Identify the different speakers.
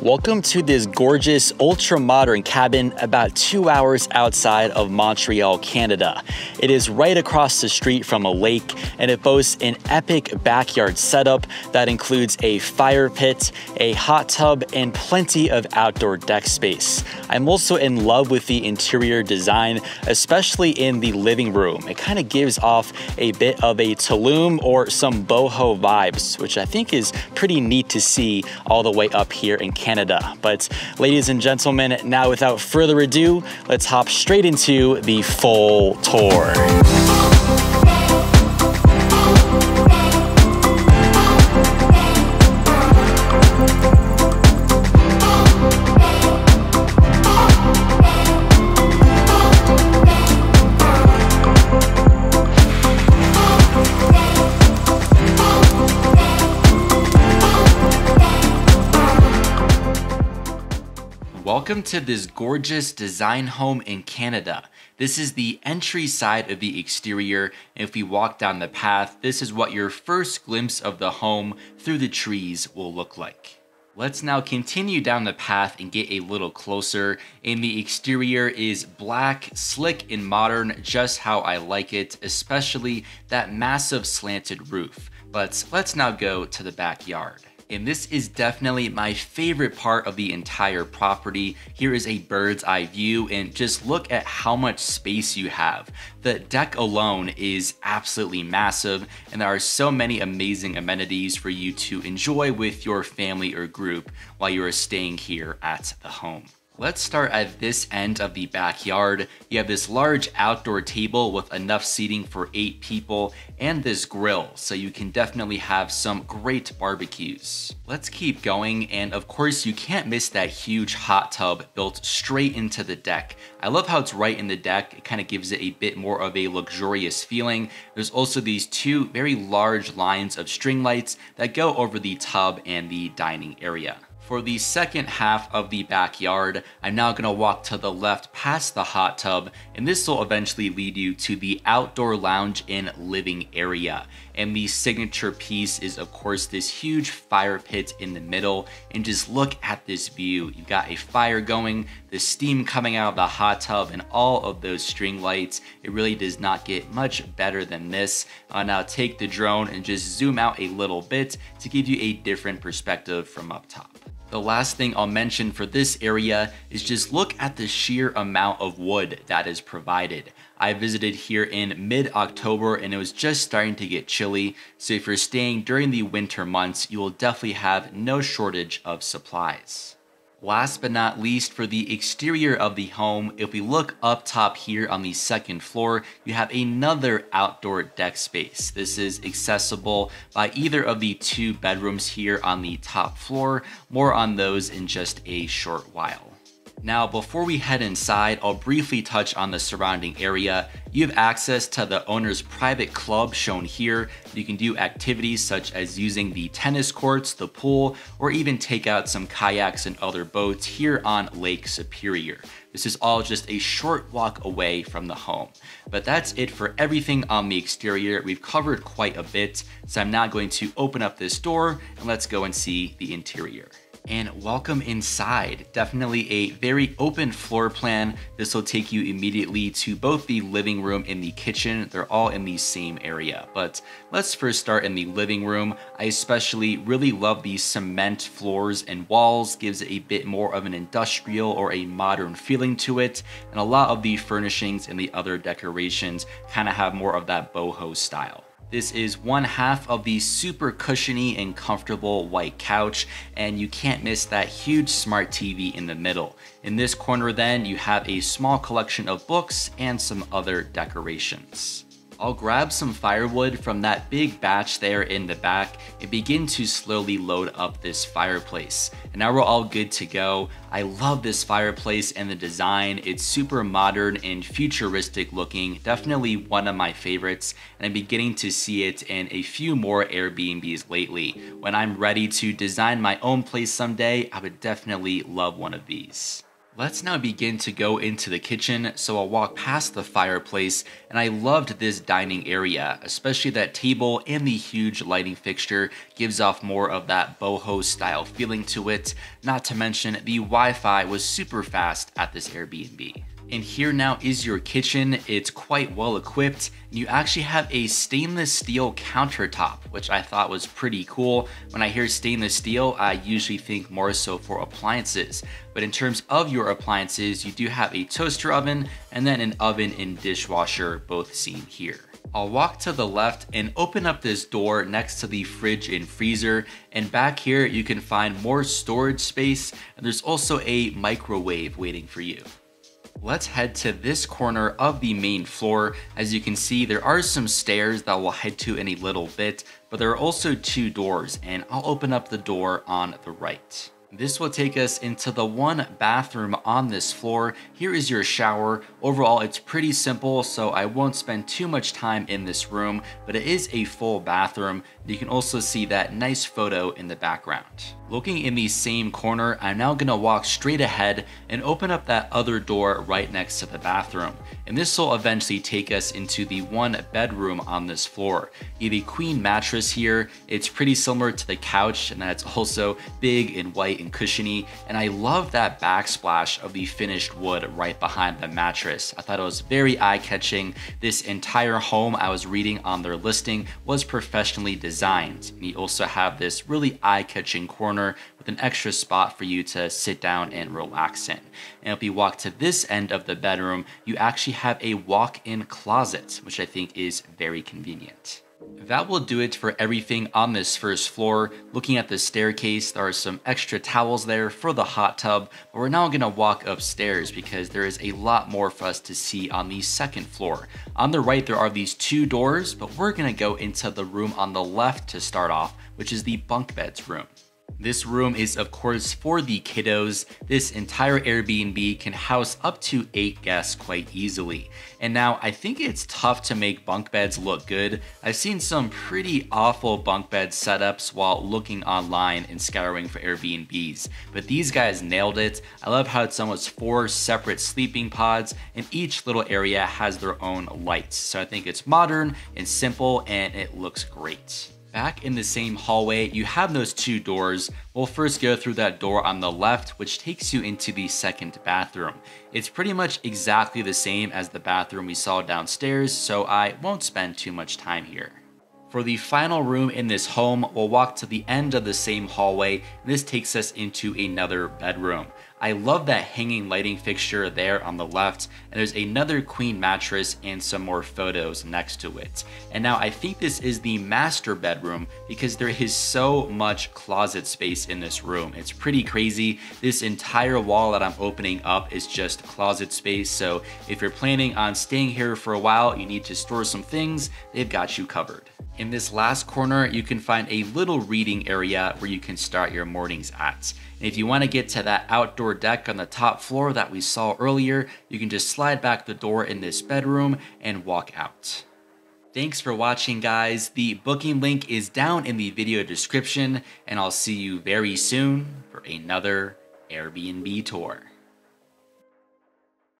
Speaker 1: Welcome to this gorgeous, ultra-modern cabin about 2 hours outside of Montreal, Canada. It is right across the street from a lake, and it boasts an epic backyard setup that includes a fire pit, a hot tub, and plenty of outdoor deck space. I'm also in love with the interior design, especially in the living room. It kind of gives off a bit of a Tulum or some boho vibes, which I think is pretty neat to see all the way up here in Canada. But ladies and gentlemen, now without further ado, let's hop straight into the full tour. Welcome to this gorgeous design home in Canada. This is the entry side of the exterior, and if we walk down the path, this is what your first glimpse of the home through the trees will look like. Let's now continue down the path and get a little closer, and the exterior is black, slick, and modern, just how I like it, especially that massive slanted roof. But let's now go to the backyard. And this is definitely my favorite part of the entire property. Here is a bird's eye view, and just look at how much space you have. The deck alone is absolutely massive, and there are so many amazing amenities for you to enjoy with your family or group while you are staying here at the home. Let's start at this end of the backyard. You have this large outdoor table with enough seating for 8 people and this grill, so you can definitely have some great barbecues. Let's keep going, and of course you can't miss that huge hot tub built straight into the deck. I love how it's right in the deck. It kind of gives it a bit more of a luxurious feeling. There's also these 2 very large lines of string lights that go over the tub and the dining area. For the second half of the backyard, I'm now going to walk to the left past the hot tub, and this will eventually lead you to the outdoor lounge and living area. And the signature piece is of course this huge fire pit in the middle, and just look at this view. You've got a fire going, the steam coming out of the hot tub, and all of those string lights. It really does not get much better than this. I'll now take the drone and just zoom out a little bit to give you a different perspective from up top. The last thing I'll mention for this area is just look at the sheer amount of wood that is provided. I visited here in mid-October and it was just starting to get chilly, so if you're staying during the winter months, you will definitely have no shortage of supplies. Last but not least, for the exterior of the home, if we look up top here on the second floor, you have another outdoor deck space. This is accessible by either of the 2 bedrooms here on the top floor. More on those in just a short while. Now, before we head inside, I'll briefly touch on the surrounding area. You have access to the owner's private club shown here. You can do activities such as using the tennis courts, the pool, or even take out some kayaks and other boats here on Lake Superior. This is all just a short walk away from the home. But that's it for everything on the exterior. We've covered quite a bit, so I'm now going to open up this door and let's go and see the interior. And welcome inside. Definitely a very open floor plan. This will take you immediately to both the living room and the kitchen. They're all in the same area. But let's first start in the living room. I especially really love the cement floors and walls. Gives it a bit more of an industrial or a modern feeling to it. And a lot of the furnishings and the other decorations kind of have more of that boho style. This is one half of the super cushiony and comfortable white couch, and you can't miss that huge smart TV in the middle. In this corner then, you have a small collection of books and some other decorations. I'll grab some firewood from that big batch there in the back and begin to slowly load up this fireplace. And now we're all good to go. I love this fireplace and the design. It's super modern and futuristic looking, definitely one of my favorites, and I'm beginning to see it in a few more Airbnbs lately. When I'm ready to design my own place someday, I would definitely love one of these. Let's now begin to go into the kitchen, so I'll walk past the fireplace, and I loved this dining area, especially that table and the huge lighting fixture gives off more of that boho style feeling to it, not to mention the Wi-Fi was super fast at this Airbnb. And here now is your kitchen. It's quite well equipped. You actually have a stainless steel countertop, which I thought was pretty cool. When I hear stainless steel, I usually think more so for appliances. But in terms of your appliances, you do have a toaster oven and then an oven and dishwasher, both seen here. I'll walk to the left and open up this door next to the fridge and freezer, and back here you can find more storage space, and there's also a microwave waiting for you. Let's head to this corner of the main floor. As you can see, there are some stairs that we'll head to in a little bit, but there are also two doors, and I'll open up the door on the right. This will take us into the one bathroom on this floor. Here is your shower. Overall, it's pretty simple, so I won't spend too much time in this room, but it is a full bathroom. You can also see that nice photo in the background. Looking in the same corner, I'm now gonna walk straight ahead and open up that other door right next to the bathroom. And this will eventually take us into the one bedroom on this floor. You have a queen mattress here. It's pretty similar to the couch, and that's also big and white and cushiony. And I love that backsplash of the finished wood right behind the mattress. I thought it was very eye-catching. This entire home, I was reading on their listing, was professionally designed. And you also have this really eye-catching corner with an extra spot for you to sit down and relax in. And if you walk to this end of the bedroom, you actually have a walk-in closet, which I think is very convenient. That will do it for everything on this first floor. Looking at the staircase, there are some extra towels there for the hot tub, but we're now gonna walk upstairs because there is a lot more for us to see on the second floor. On the right, there are these two doors, but we're gonna go into the room on the left to start off, which is the bunk beds room. This room is of course for the kiddos. This entire Airbnb can house up to 8 guests quite easily. And now I think it's tough to make bunk beds look good. I've seen some pretty awful bunk bed setups while looking online and scouring for Airbnbs, but these guys nailed it. I love how it's almost 4 separate sleeping pods, and each little area has their own lights. So I think it's modern and simple, and it looks great. Back in the same hallway, you have those two doors. We'll first go through that door on the left, which takes you into the second bathroom. It's pretty much exactly the same as the bathroom we saw downstairs, so I won't spend too much time here. For the final room in this home, we'll walk to the end of the same hallway, and this takes us into another bedroom. I love that hanging lighting fixture there on the left, and there's another queen mattress and some more photos next to it. And now I think this is the master bedroom because there is so much closet space in this room. It's pretty crazy. This entire wall that I'm opening up is just closet space, so if you're planning on staying here for a while, you need to store some things, they've got you covered. In this last corner, you can find a little reading area where you can start your mornings at. And if you want to get to that outdoor deck on the top floor that we saw earlier, you can just slide back the door in this bedroom and walk out. Thanks for watching, guys. The booking link is down in the video description, and I'll see you very soon for another Airbnb tour.